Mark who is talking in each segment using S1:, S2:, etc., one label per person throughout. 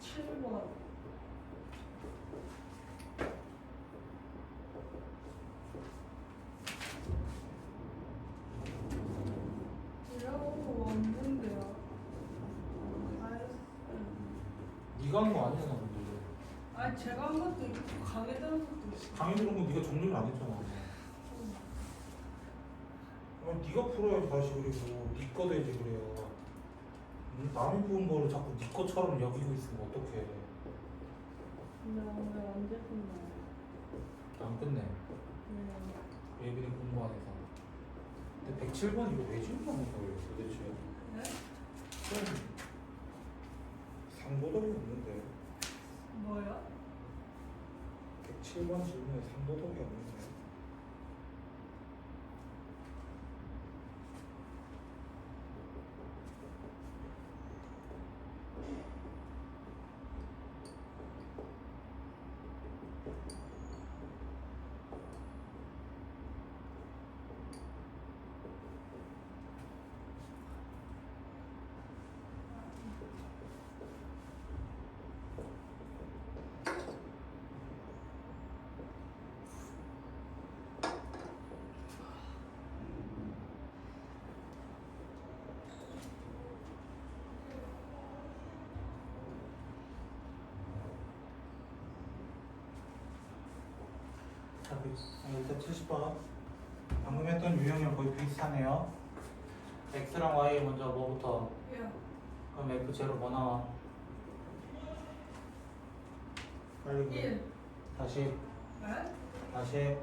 S1: 107번. 이라고 왔는데요.
S2: 네가 한 거 아니잖아 근데.
S1: 아 제가 한 것도 있고 강의되는 것도 있어.
S2: 강의 들은 거 네가 정리를 안 했잖아. 네가 풀어야지 다시. 그리고 네 거도 이제 그래요. 남이 푸는 거를 자꾸 네 것처럼 여기고 있으면 어떡해.
S1: 근데 오늘 언제 끝나요?
S2: 안 끝내.
S1: 네.
S2: 예빈이 공부 안 해서. 근데 107번 이거 왜 질문하는 거예요 도대체?
S1: 네?
S2: 상도덕이 없는데.
S1: 뭐요?
S2: 107번 질문에 상도덕이 없는데. 일단 70번. 방금 했던 유형이랑 거의 비슷하네요. x랑 y 먼저 뭐부터?
S1: 야.
S2: 그럼 f0 뭐 나와? 빨리
S1: 1.
S2: 다시
S1: 네?
S2: 다시.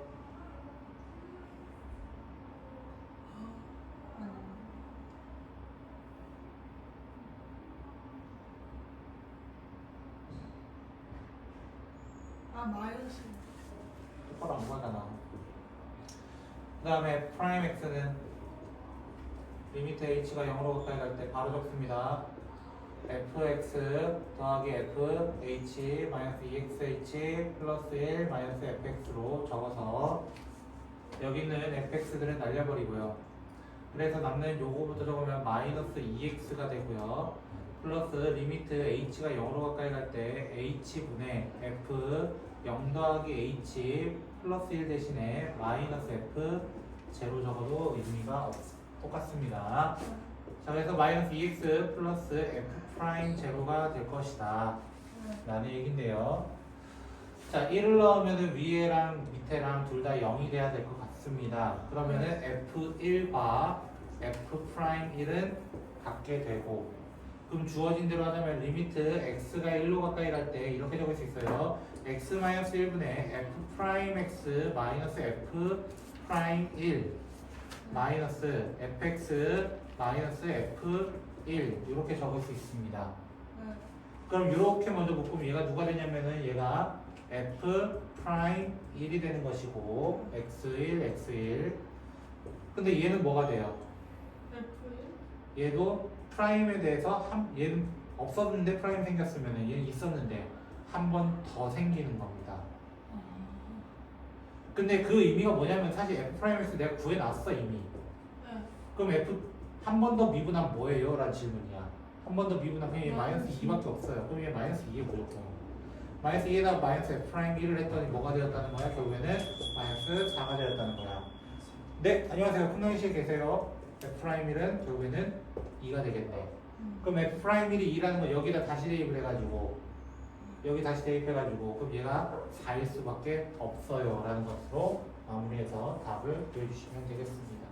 S1: 아 마이너스.
S2: 똑바로 안 가잖아. 그 다음에 프라임 x는 리미트 h가 0으로 가까이 갈 때 바로 적습니다. fx 더하기 f h 마이너스 2xh 플러스 1 마이너스 fx로 적어서 여기 있는 fx들은 날려버리고요. 그래서 남는 요거부터 적으면 마이너스 2x가 되고요. 플러스 리미트 h가 0으로 가까이 갈 때 h분의 f 0 더하기 h 플러스 1 대신에 마이너스 f 제로 적어도 의미가 똑같습니다. 자, 그래서 마이너스 2x 플러스 f 프라임 제로가 될 것이다 라는 얘긴데요. 자, 1을 넣으면 위에랑 밑에랑 둘 다 0이 돼야 될 것 같습니다. 그러면은 f1과 f 프라임 1은 같게 되고, 그럼 주어진 대로 하자면 리미트 x가 1로 가까이 갈 때 이렇게 적을 수 있어요. x-1분의 f 프라임 x 마이너스 f 프라임 1 마이너스 fx 마이너스 f1 이렇게 적을 수 있습니다.
S1: 네.
S2: 그럼 이렇게 먼저 묶으면 얘가 누가 되냐면은 얘가 f 프라임 1이 되는 것이고 x1 x1. 근데 얘는 뭐가 돼요?
S1: F1?
S2: 얘도 프라임에 대해서 얘는 없었는데 프라임 생겼으면 얘는 있었는데 한 번 더 생기는 겁니다. 근데 그 의미가 뭐냐면 사실 f 프라임에서 내가 구해놨어 이미.
S1: 네.
S2: 그럼 f 한 번 더 미분하면 뭐예요? 라는 질문이야. 한 번 더 미분하면 그냥 얘 마이너스 2밖에 없어요. 그럼 얘 마이너스 2에 무조건. 마이너스 2에다가 마이너스 f 프라임 1을 했더니 뭐가 되었다는 거야? 결국에는 마이너스 4가 되었다는 거야. 네, 안녕하세요. 큰동이씨 계세요. f 프라임 1은 결국에는 2가 되겠네. 그럼 f 프라임 1이 2라는 거 여기다 다시 대입을 해가지고 여기 다시 대입해가지고 그럼 얘가 4일 수밖에 없어요 라는 것으로 마무리해서 답을 보여주시면 되겠습니다.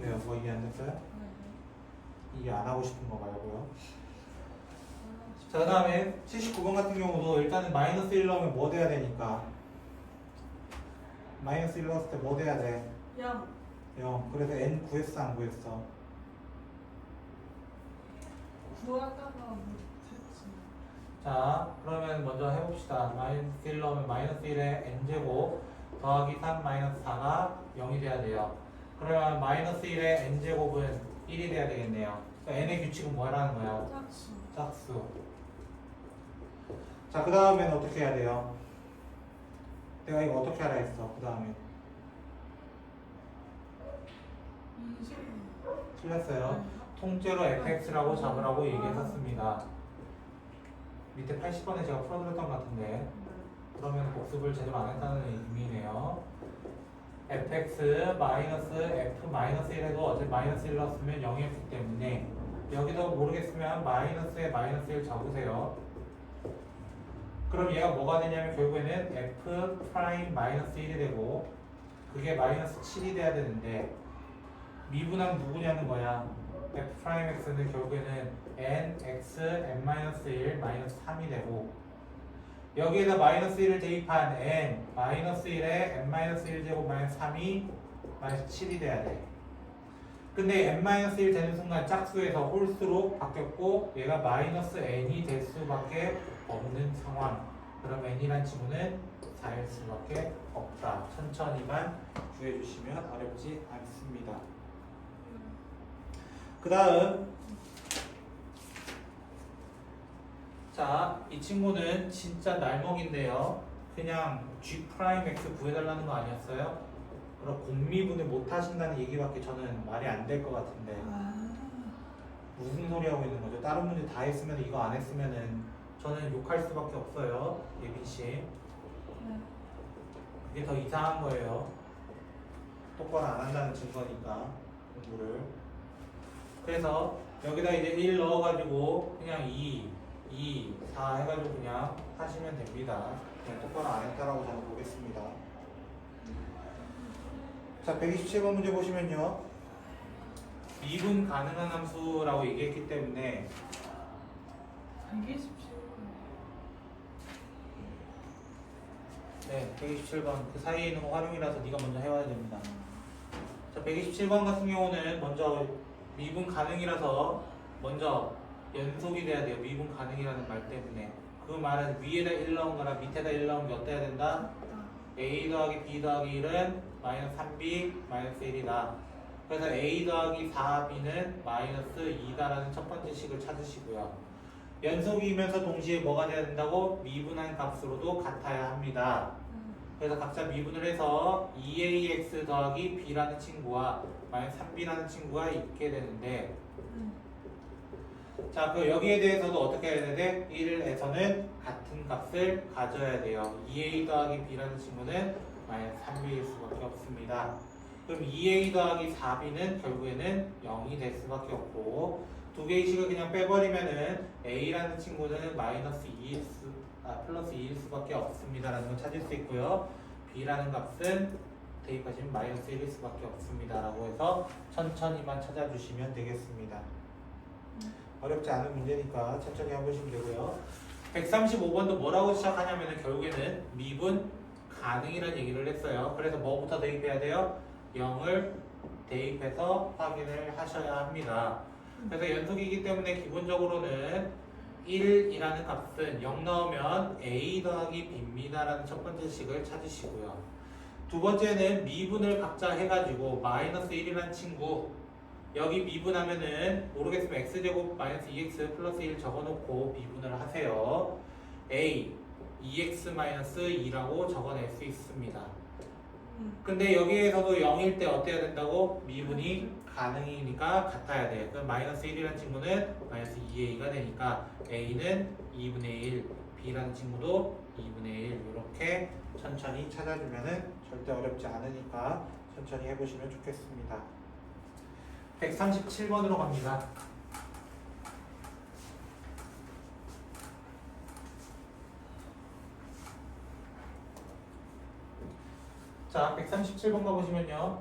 S2: 네요. 뭐 이해 안 됐어요?
S1: 네.
S2: 이해 안 하고 싶은 거 말고요. 자, 그 다음에 79번 같은 경우도 일단은 마이너스 1 넣으면 뭐 돼야 되니까 마이너스 1 넣었을 때 뭐 돼야 돼?
S1: 0.
S2: 0. 그래서 n 구했어 안 구했어?
S1: 구하다가 못했지.
S2: 자, 그러면 먼저 해봅시다. 마이너스 1 넣으면 마이너스 1에 n제곱 더하기 3 마이너스 4가 0이 돼야 돼요. 그러면 마이너스 1에 n제곱은 1이 돼야 되겠네요. 그러니까 n의 규칙은 뭐라는 거야?
S1: 짝수.
S2: 짝수. 자, 그 다음엔 어떻게 해야 돼요? 내가 이거 어떻게 하라 했어? 그 다음에
S1: 20.
S2: 틀렸어요. 통째로 fx라고 잡으라고 얘기했었습니다. 밑에 80번에 제가 풀어드렸던 것 같은데 그러면 복습을 제대로 안 했다는 의미네요. fx 마이너스 f 마이너스 1 해도 어차피 마이너스 1 넣었으면 0이었기 때문에 여기도 모르겠으면 마이너스에 마이너스 1 적으세요. 그럼 얘가 뭐가 되냐면 결국에는 f 프라임 마이너스 1이 되고 그게 마이너스 7이 돼야 되는데 미분하면 누구냐는 거야. f 프라임 x는 결국에는 n x n 마이너스 1 마이너스 3이 되고 여기에다 마이너스 1을 대입한 n 마이너스 1에 n 마이너스 1 제곱 마이너스 3이 마이너스 7이 돼야 돼. 근데 n 마이너스 1 되는 순간 짝수에서 홀수로 바뀌었고 얘가 마이너스 n이 될 수밖에 없는 상황. 그럼 n이란 친구는 4일 수밖에 없다. 천천히만 구해주시면 어렵지 않습니다. 그 다음 자, 이 친구는 진짜 날먹인데요. 그냥 g 프라임 x 구해달라는 거 아니었어요? 그럼 공미분을 못 하신다는 얘기밖에 저는 말이 안 될 것 같은데 무슨 소리 하고 있는 거죠? 다른 문제 다 했으면 이거 안 했으면은 저는 욕할 수밖에 없어요, 예빈 씨. 그게 더 이상한 거예요. 똑바로 안 한다는 증거니까 공부를. 그래서 여기다 이제 1 넣어가지고 그냥 2, 4 해가지고 그냥 하시면 됩니다. 그냥 똑바로 안 했다라고 저는 보겠습니다. 자, 127번 문제 보시면요. 미분 가능한 함수라고 얘기했기 때문에
S1: 127번.
S2: 네, 127번 그 사이에 있는 거 활용이라서 네가 먼저 해와야 됩니다. 자, 127번 같은 경우는 먼저 미분 가능이라서 먼저 연속이 돼야 돼요. 미분 가능이라는 말 때문에. 그 말은 위에다 1 넣은 거랑 밑에다 1 넣은 게 어때야 된다? a 더하기 b 더하기 1은 마이너스 3b 마이너스 1이다. 그래서 a 더하기 4b는 마이너스 2다라는 첫 번째 식을 찾으시고요. 연속이면서 동시에 뭐가 돼야 된다고? 미분한 값으로도 같아야 합니다. 그래서 각자 미분을 해서 2ax 더하기 b라는 친구와 마이너스 3b라는 친구가 있게 되는데 자, 그 여기에 대해서도 어떻게 해야 되는데 1에서는 같은 값을 가져야 돼요. 2a 더하기 b라는 친구는 마이너스 3b일 수밖에 없습니다. 그럼 2a 더하기 4b는 결국에는 0이 될 수밖에 없고 두 개의 식을 그냥 빼버리면은 a라는 친구는 마이너스 2일 플러스 2일 수밖에 없습니다라는 걸 찾을 수 있고요. b라는 값은 대입하시면 마이너스 1일 수밖에 없습니다라고 해서 천천히만 찾아주시면 되겠습니다. 어렵지 않은 문제니까 천천히 해보시면 되고요. 135번도 뭐라고 시작하냐면은 결국에는 미분 가능이라는 얘기를 했어요. 그래서 뭐부터 대입해야 돼요? 0을 대입해서 확인을 하셔야 합니다. 그래서 연속이기 때문에 기본적으로는 1이라는 값은 0 넣으면 a 더하기 b입니다라는 첫 번째 식을 찾으시고요. 두 번째는 미분을 각자 해가지고 마이너스 1이라는 친구 여기 미분하면은 모르겠으면 x제곱 마이너스 2x 플러스 1 적어놓고 미분을 하세요. a 2x 마이너스 2라고 적어낼 수 있습니다. 근데 여기에서도 0일 때 어때야 된다고? 미분이 가능이니까 같아야 돼. 그럼 마이너스 1이라는 친구는 마이너스 2a가 되니까 a는 2분의 1, b라는 친구도 2분의 1 이렇게 천천히 찾아주면은 절대 어렵지 않으니까 천천히 해보시면 좋겠습니다. 137번으로 갑니다. 자, 137번 가보시면요.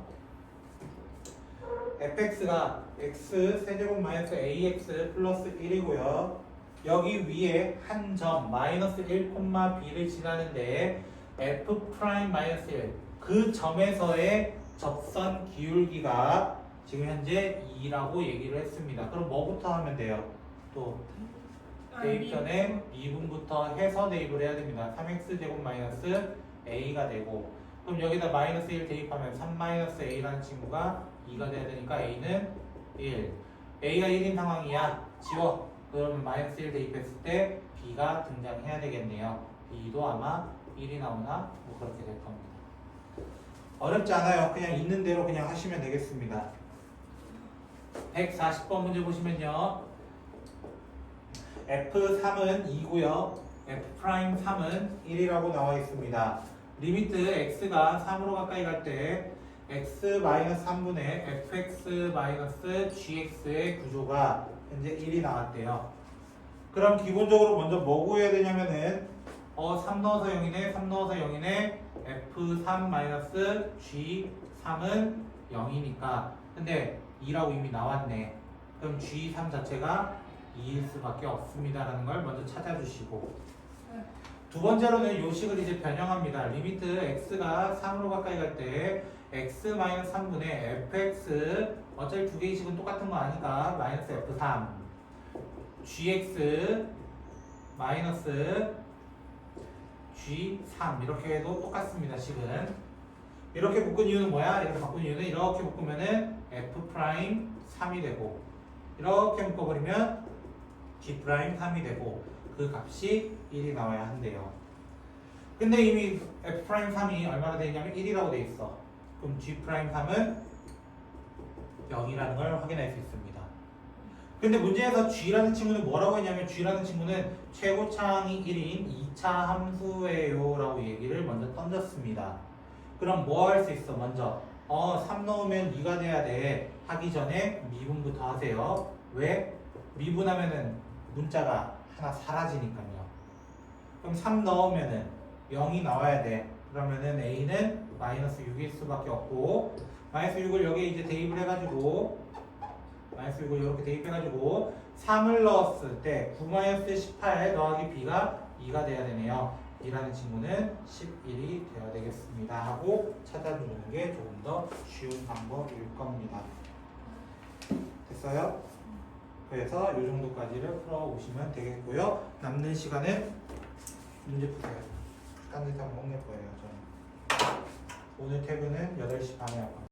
S2: fx가 x 세제곱 마이너스 ax 플러스 1이고요. 여기 위에 한 점 마이너스 1, b를 지나는데 f 프라임 마이너스 1 그 점에서의 접선 기울기가 지금 현재 2라고 얘기를 했습니다. 그럼 뭐부터 하면 돼요? 또 대입 전에 미분부터 해서 대입을 해야 됩니다. 3x제곱 마이너스 a가 되고 그럼 여기다 마이너스 1 대입하면 3 마이너스 a라는 친구가 2가 돼야 되니까 a는 1 a가 1인 상황이야. 지워. 그러면 마이너스 1 대입했을 때 b가 등장해야 되겠네요. b도 아마 1이 나오나 뭐 그렇게 될 겁니다. 어렵지 않아요. 그냥 있는 대로 그냥 하시면 되겠습니다. 140번 문제 보시면요. F3은 2고요. F'3은 1이라고 나와 있습니다. 리미트 x가 3으로 가까이 갈 때 x-3분의 fx-gx의 구조가 현재 1이 나왔대요. 그럼 기본적으로 먼저 뭐 구해야 되냐면은 3 넣어서 0이네, 3 넣어서 0이네, f3-g3은 0이니까. 근데 2라고 이미 나왔네. 그럼 g3 자체가 2일 수밖에 없습니다라는 걸 먼저 찾아주시고, 두 번째로는 요식을 이제 변형합니다. 리미트 x가 3으로 가까이 갈 때 x-3분의 fx, 어차피 두 개의 식은 똑같은 거 아니까 마이너스 f3 gx 마이너스 g3 이렇게 해도 똑같습니다. 식은 이렇게 묶은 이유는 뭐야? 이렇게 바꾼 이유는 이렇게 묶으면은 f'3이 되고, 이렇게 묶어버리면 g'3이 되고, 그 값이 1이 나와야 한대요. 근데 이미 f'3이 얼마나 되냐면 1이라고 돼 있어. 그럼 g'3은 0이라는 걸 확인할 수 있습니다. 근데 문제에서 g라는 친구는 뭐라고 했냐면, g라는 친구는 최고차항이 1인 2차 함수예요 라고 얘기를 먼저 던졌습니다. 그럼 뭐 할 수 있어? 먼저 3 넣으면 2가 돼야 돼 하기 전에 미분부터 하세요. 왜? 미분하면은 문자가 하나 사라지니까요. 그럼 3 넣으면은 0이 나와야 돼. 그러면은 a는 마이너스 6일 수밖에 없고, 마이너스 6을 여기에 이제 대입을 해가지고, 마이너스 6을 이렇게 대입해가지고 3을 넣었을 때 9-18 더하기 b가 2가 돼야 되네요. 이라는 친구는 11이 되어야 되겠습니다 하고 찾아주는 게 조금 더 쉬운 방법일 겁니다. 됐어요? 그래서 이 정도까지를 풀어오시면 되겠고요. 남는 시간은 문제 푸세요. 딴 데서 혼낼 거예요, 저는. 오늘 퇴근은 8시 반에 할 겁니다.